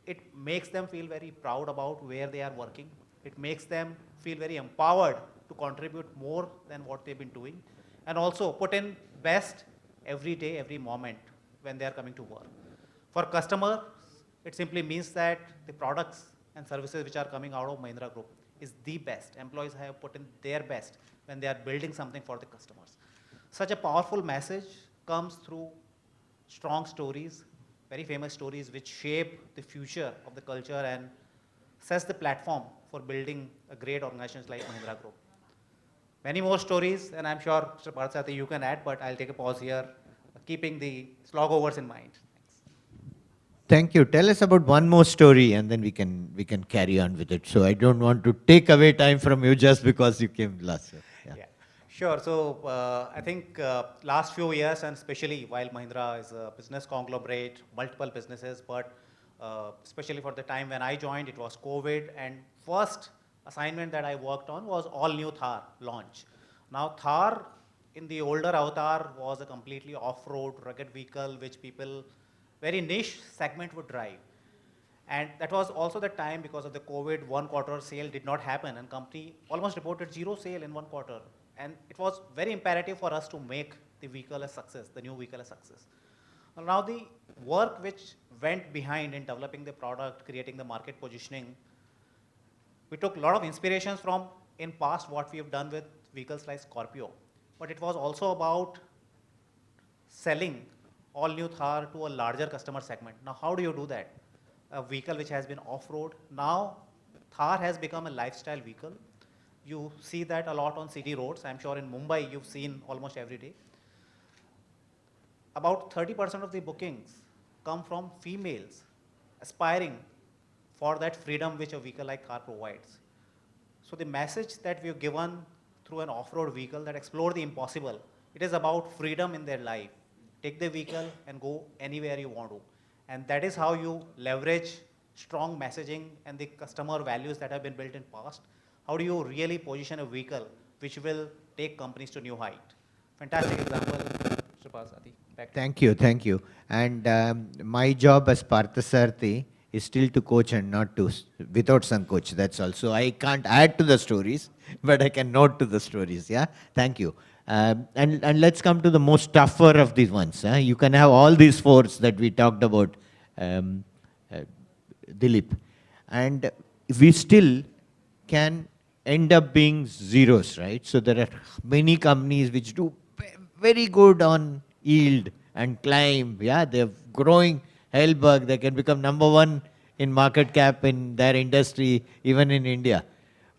it makes them feel very proud about where they are working. It makes them feel very empowered to contribute more than what they've been doing, and also put in best every day, every moment when they are coming to work. For customers, it simply means that the products and services which are coming out of Mahindra Group is the best. Employees have put in their best when they are building something for the customers. Such a powerful message comes through strong stories, very famous stories which shape the future of the culture and sets the platform for building a great organization like Mahindra Group. Many more stories, and I'm sure Mr. Parthasarthi you can add, but I'll take a pause here, keeping the slog overs in mind. Thank you. Tell us about one more story, and then we can carry on with it. So I don't want to take away time from you just because you came last year. Yeah, sure. So I think last few years, and especially while Mahindra is a business conglomerate, multiple businesses, but especially for the time when I joined, it was COVID, and first assignment that I worked on was all new Thar launch. Now Thar in the older avatar was a completely off-road rugged vehicle which people, very niche segment, would drive. And that was also the time because of the COVID, 1 quarter sale did not happen, and company almost reported zero sale in 1 quarter. And it was very imperative for us to make the vehicle a success, the new vehicle a success. Now the work which went behind in developing the product, creating the market positioning, we took a lot of inspirations from in past what we have done with vehicles like Scorpio. But it was also about selling all new Thar to a larger customer segment. Now how do you do that? A vehicle which has been off-road. Now Thar has become a lifestyle vehicle. You see that a lot on city roads. I'm sure in Mumbai you've seen almost every day. About 30% of the bookings come from females aspiring for that freedom which a vehicle like Thar provides. So the message that we've given through an off-road vehicle that explore the impossible, it is about freedom in their life. Take the vehicle and go anywhere you want to. And that is how you leverage strong messaging and the customer values that have been built in past. How do you really position a vehicle which will take companies to new height? Fantastic example, Mr. Parthasarthi. Thank you. And my job as Parthasarthi is still to coach and not to, without some coach, that's all. So I can't add to the stories, but I can note to the stories, yeah? Thank you. And let's come to the most tougher of these ones. You can have all these fours that we talked about, um, uh, Dilip, and we still can end up being zeros, right? So there are many companies which do very good on yield and climb. Yeah, they're growing hellbug. They can become number one in market cap in their industry, even in India.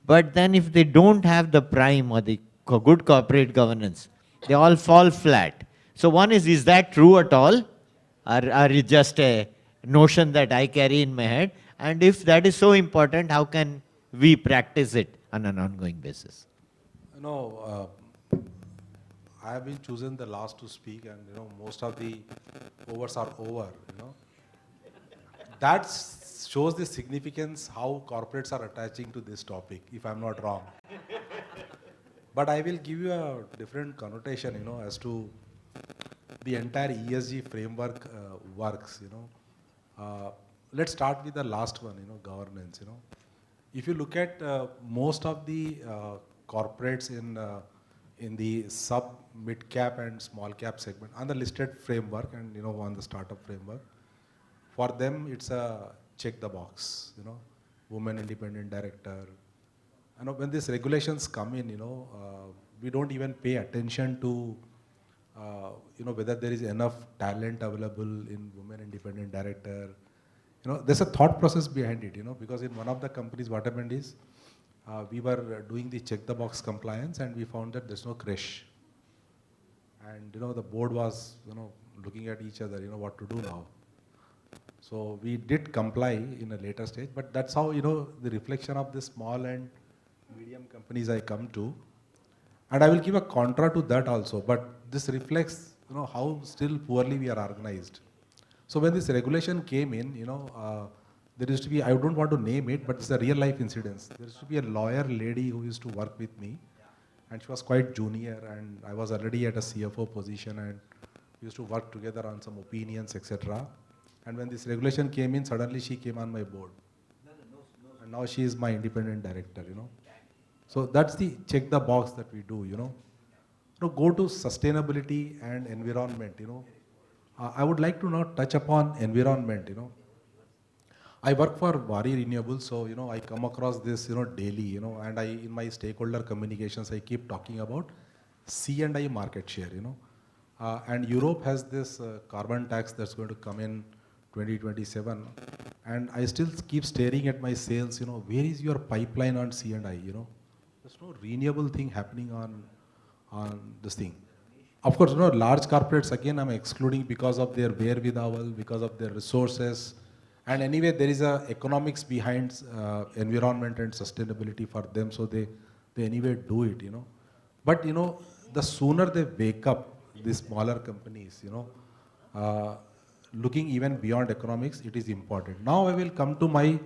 But then if they don't have the prime or the good corporate governance, they all fall flat. So one is that true at all? Or it just a notion that I carry in my head? And if that is so important, how can we practice it on an ongoing basis? No, I have been chosen the last to speak, and most of the overs are over. That shows the significance how corporates are attaching to this topic. If I'm not wrong, but I will give you a different connotation. As to the entire ESG framework works. Let's start with the last one. Governance. If you look at most of the corporates in the sub mid cap and small cap segment on the listed framework and on the startup framework, for them it's a check the box. Women independent director. When these regulations come in, we don't even pay attention to whether there is enough talent available in women independent director. There's a thought process behind it, because in one of the companies, what happened is, we were doing the check the box compliance and we found that there's no crash. And, the board was, looking at each other, what to do now. So we did comply in a later stage, but that's how, the reflection of the small and medium companies I come to. And I will give a contra to that also, but this reflects, how still poorly we are organized. So when this regulation came in, there used to be, I don't want to name it, but it's a real life incident. There used to be a lawyer lady who used to work with me, and she was quite junior, and I was already at a CFO position, and we used to work together on some opinions, etc. And when this regulation came in, suddenly she came on my board. And now she is my independent director, So that's the check the box that we do, Go to sustainability and environment, I would like to now touch upon environment, I work for Vari Renewables, so, I come across this, daily, and in my stakeholder communications, I keep talking about C&I market share, and Europe has this carbon tax that's going to come in 2027, and I still keep staring at my sales, where is your pipeline on C&I, There's no renewable thing happening on this thing. Of course, large corporates, again, I'm excluding because of their wherewithal, because of their resources. And anyway, there is a economics behind environment and sustainability for them, so they anyway do it, But, the sooner they wake up, these smaller companies, looking even beyond economics, it is important. Now I will come to my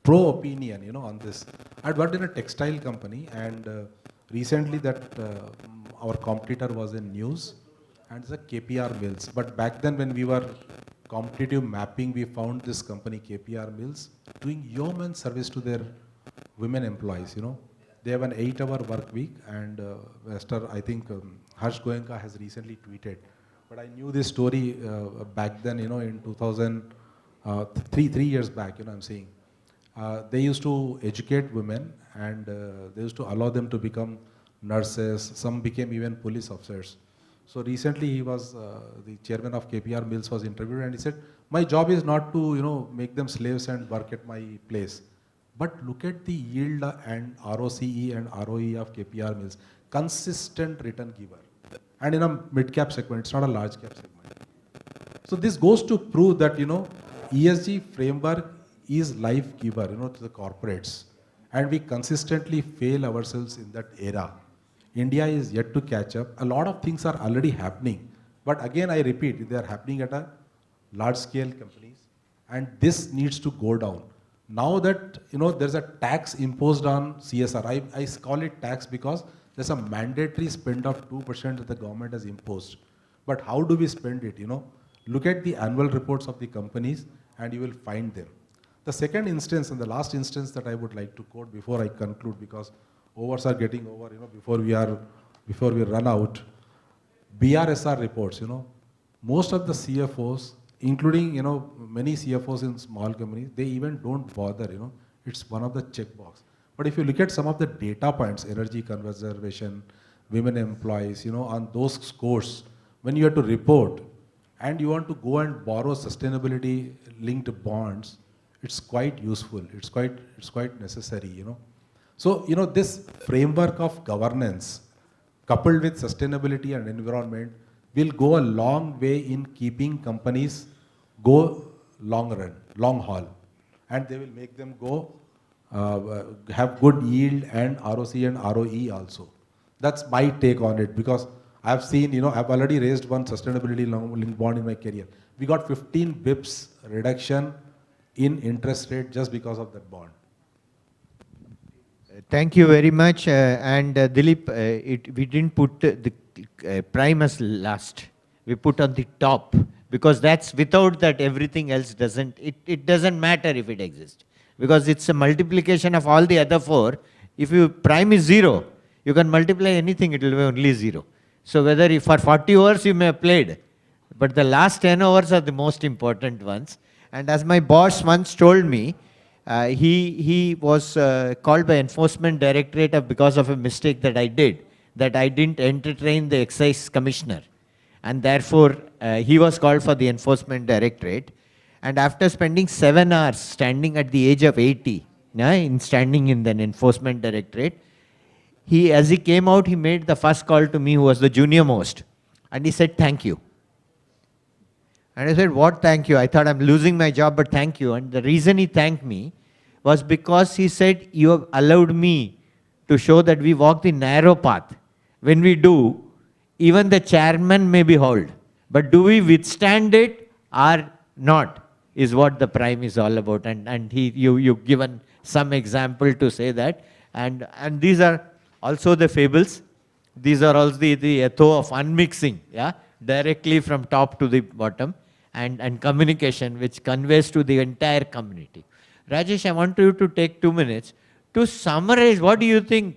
pro opinion, on this. I had worked in a textile company, and recently that our competitor was in news, and it's a KPR Mills. But back then when we were competitive mapping, we found this company KPR Mills doing yeoman service to their women employees, They have an 8-hour work week, and I think Harsh Goenka has recently tweeted. But I knew this story back then, in 2003, 3 years back, I'm saying. They used to educate women, and they used to allow them to become nurses. Some became even police officers. So recently he was, the chairman of KPR Mills was interviewed, and he said, my job is not to, make them slaves and work at my place. But look at the yield and ROCE and ROE of KPR Mills. Consistent return giver. And in a mid-cap segment, it's not a large cap segment. So this goes to prove that, ESG framework is life giver, to the corporates. And we consistently fail ourselves in that era. India is yet to catch up. A lot of things are already happening. But again, I repeat, they are happening at a large scale companies. And this needs to go down. Now that, there's a tax imposed on CSR. I call it tax because there's a mandatory spend of 2% that the government has imposed. But how do we spend it, Look at the annual reports of the companies and you will find them. The second instance and the last instance that I would like to quote before I conclude, because overs are getting over, before we are before we run out. BRSR reports, most of the CFOs, including, many CFOs in small companies, they even don't bother, it's one of the checkbox. But if you look at some of the data points, energy conservation, women employees, on those scores, when you have to report and you want to go and borrow sustainability linked bonds, it's quite useful. It's quite necessary, So, this framework of governance coupled with sustainability and environment will go a long way in keeping companies go long run, long haul. And they will make them go have good yield and ROC and ROE also. That's my take on it, because I've seen, I've already raised one sustainability linked bond in my career. We got 15 bips reduction in interest rate just because of that bond. Thank you very much. Dilip, we didn't put the prime as last. We put on the top, because that's without that everything else doesn't, it doesn't matter if it exists. Because it's a multiplication of all the other four. If you prime is 0, you can multiply anything, it will be only 0. So whether if for 40 overs you may have played, but the last 10 overs are the most important ones. And as my boss once told me, he was called by enforcement directorate because of a mistake that I did, that I didn't entertain the excise commissioner. And therefore, he was called for the enforcement directorate. And after spending 7 hours standing at the age of 80, in standing in the enforcement directorate, as he came out, he made the first call to me, who was the junior most. And he said, "Thank you." And I said, "What thank you?" I thought, I'm losing my job, but thank you. And the reason he thanked me was because he said, "You have allowed me to show that we walk the narrow path. When we do, even the chairman may be hauled. But do we withstand it or not, is what the prime is all about." And you've given some example to say that. And these are also the fables. These are also the etho of unmixing, directly from top to the bottom, and communication, which conveys to the entire community. Rajesh, I want you to take 2 minutes to summarize. What do you think,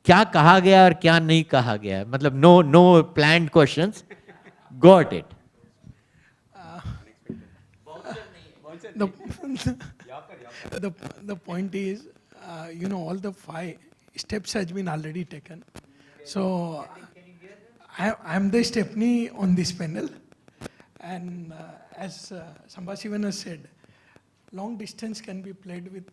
क्या कहा गया और क्या नहीं कहा गया? मतलब no planned questions. Go at it. The, the point is, all the 5 steps has been already taken. So I'm the Stepney on this panel. And as Sambasivan has said, long distance can be played with,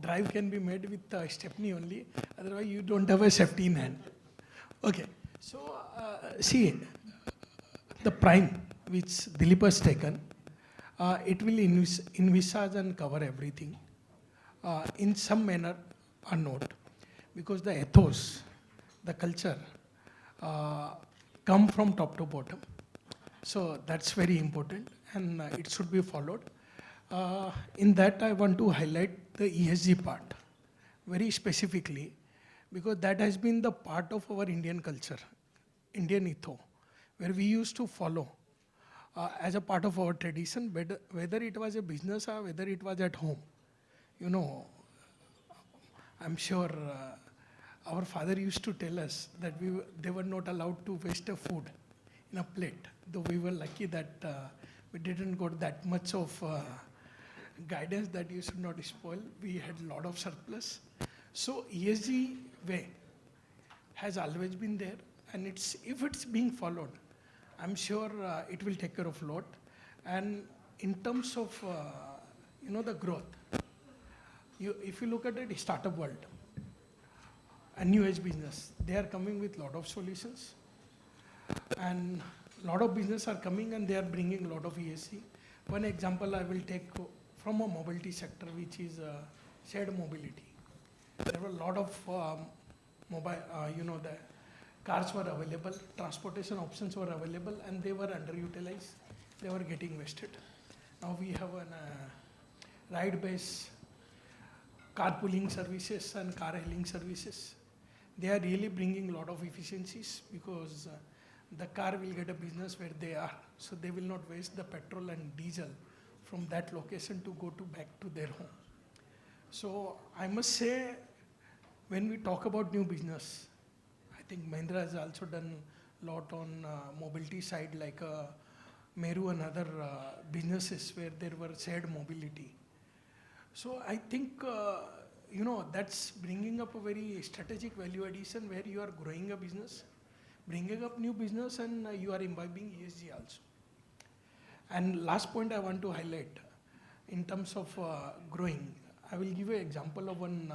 drive can be made with Stepney only. Otherwise, you don't have a safety in hand. Okay. So see, the prime which Dilip has taken, it will envisage and cover everything in some manner or not, because the ethos, the culture, come from top to bottom. So that's very important, and it should be followed. In that, I want to highlight the ESG part very specifically, because that has been the part of our Indian culture, Indian ethos, where we used to follow as a part of our tradition, whether it was a business or whether it was at home. I'm sure our father used to tell us that they were not allowed to waste a food in a plate, though we were lucky that we didn't got that much of guidance that you should not spoil. We had a lot of surplus. So ESG way has always been there, and if it's being followed, I'm sure it will take care of a lot. And in terms of the growth, if you look at the startup world, a new age business, they are coming with a lot of solutions, and a lot of business are coming and they are bringing a lot of ESG. One example I will take from a mobility sector, which is shared mobility. There were a lot of the cars were available, transportation options were available, and they were underutilized. They were getting wasted. Now we have a ride-based carpooling services and car hailing services. They are really bringing a lot of efficiencies, because the car will get a business where they are, so they will not waste the petrol and diesel from that location to go back to their home. So I must say, when we talk about new business, I think Mahindra has also done a lot on mobility side, like Meru and other businesses where there were shared mobility. So I think, that's bringing up a very strategic value addition where you are growing a business, bringing up new business, and you are imbibing ESG also. And last point I want to highlight in terms of growing, I will give you an example of one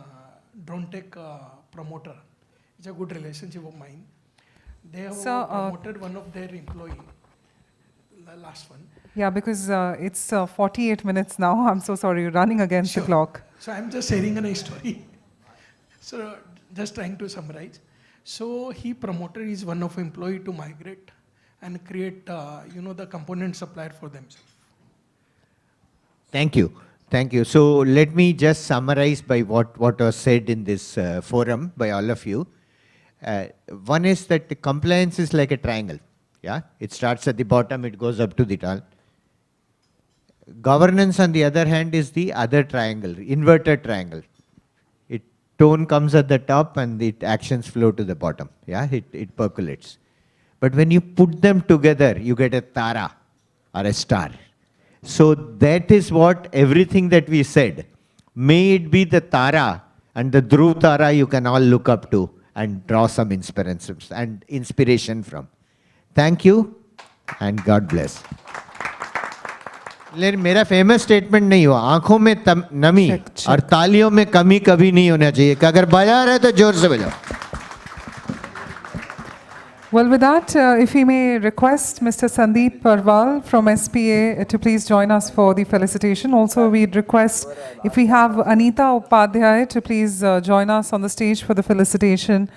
drone tech promoter. It's a good relationship of mine. They have promoted one of their employee, the last one. Yeah, because it's 48 minutes now. I'm so sorry, you're running against the clock. So I'm just sharing a story. So just trying to summarize. So he promoted his one of employee to migrate and create, the component supplier for themselves. Thank you. Thank you. So let me just summarize by what was said in this forum by all of you. One is that the compliance is like a triangle. Yeah, it starts at the bottom, it goes up to the top. Governance, on the other hand, is the other triangle, inverted triangle. Tone comes at the top and the actions flow to the bottom. Yeah, it percolates. But when you put them together, you get a tara or a star. So that is what everything that we said, may it be the tara and the Dhruv tara you can all look up to and draw some inspiration from. Thank you and God bless. लेकिन मेरा famous statement नहीं हुआ, आंखों में नमी और तालियों में कमी कभी नहीं होना चाहिए कि अगर बजा रहे तो जोर से बजाओ. Well, with that, if we may request Mr. Sandeep Parwal from SPA to please join us for the felicitation. Also, we'd request if we have Anita Upadhyay to please join us on the stage for the felicitation.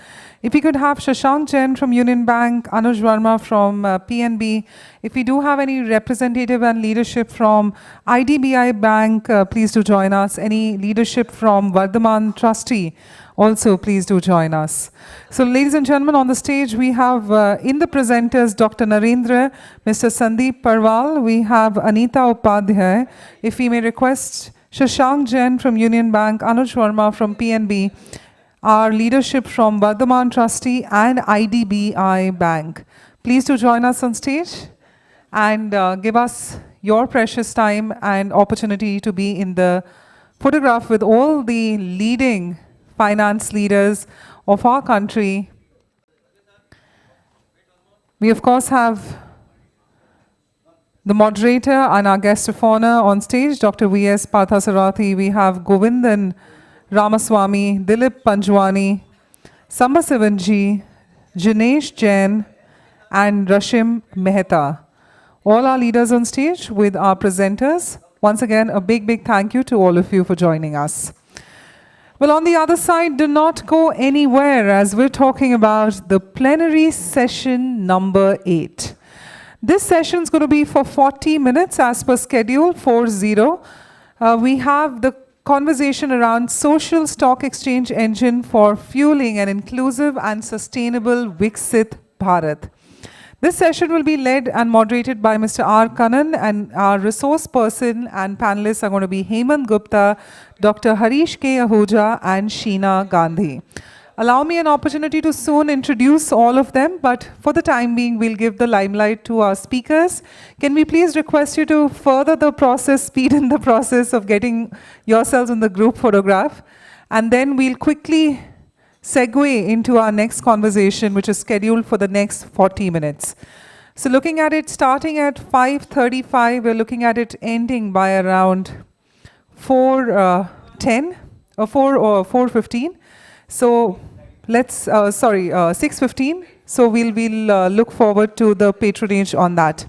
If we could have Shashank Jain from Union Bank, Anuj Verma from PNB. If we do have any representative and leadership from IDBI Bank, please do join us. Any leadership from Vardhaman Trustee, also please do join us. So ladies and gentlemen, on the stage we have in the presenters Dr. Narendra, Mr. Sandeep Parwal, we have Anita Upadhyay. If we may request Shashank Jain from Union Bank, Anuj Verma from PNB, our leadership from Vardhaman Trustee and IDBI Bank. Please do join us on stage and give us your precious time and opportunity to be in the photograph with all the leading finance leaders of our country. We of course have the moderator and our guest of honor on stage, Dr. V.S. Parthasarathi. We have Govindan Ramaswamy, Dilip Panjwani, Sambasivanji, Jinesh Jain, and Rashim Mehta. All our leaders on stage with our presenters. Once again, a big, big thank you to all of you for joining us. Well, on the other side, do not go anywhere as we're talking about the plenary session number 8. This session is going to be for 40 minutes as per schedule, 40. We have the conversation around social stock exchange engine for fueling an inclusive and sustainable Viksit Bharat. This session will be led and moderated by Mr. R. Kannan, and our resource person and panelists are going to be Hemant Gupta, Dr. Harish K. Ahuja, and Sheena Gandhi. Allow me an opportunity to soon introduce all of them, but for the time being, we'll give the limelight to our speakers. Can we please request you to further the process, speed in the process of getting yourselves in the group photograph, and then we'll quickly segue into our next conversation, which is scheduled for the next 40 minutes. So looking at it, starting at 5:35, we're looking at it ending by around 4:10 or 4:15. So let's, 6:15. So we'll look forward to the patronage on that.